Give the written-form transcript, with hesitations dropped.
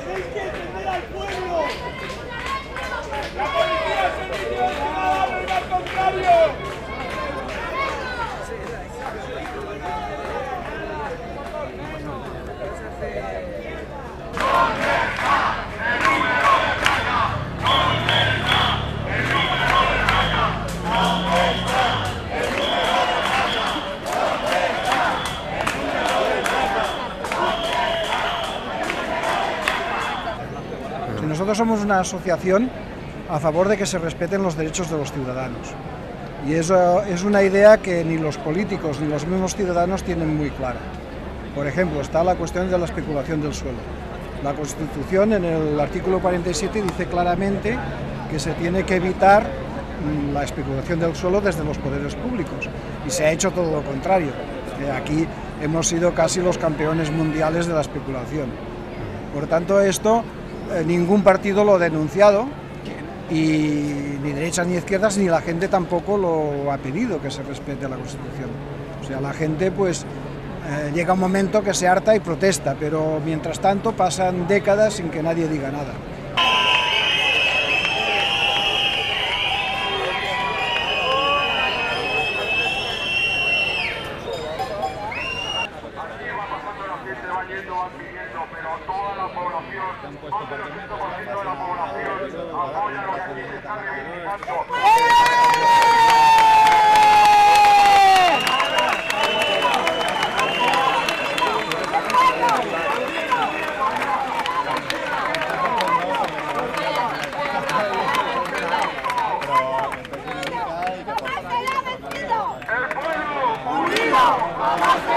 ¡Tenéis que defender al pueblo! ¡La policía se destina a ver al contrario! Nosotros somos una asociación a favor de que se respeten los derechos de los ciudadanos. Y eso es una idea que ni los políticos ni los mismos ciudadanos tienen muy clara. Por ejemplo, está la cuestión de la especulación del suelo. La Constitución, en el artículo 47, dice claramente que se tiene que evitar la especulación del suelo desde los poderes públicos. Y se ha hecho todo lo contrario. Aquí hemos sido casi los campeones mundiales de la especulación. Por tanto, esto ningún partido lo ha denunciado, y ni derechas ni izquierdas, ni la gente tampoco lo ha pedido, que se respete la Constitución. O sea, la gente pues llega un momento que se harta y protesta, pero mientras tanto pasan décadas sin que nadie diga nada. Pero toda la población, más del 80% de la población apoya lo que aquí se está reivindicando. ¡El pueblo unido!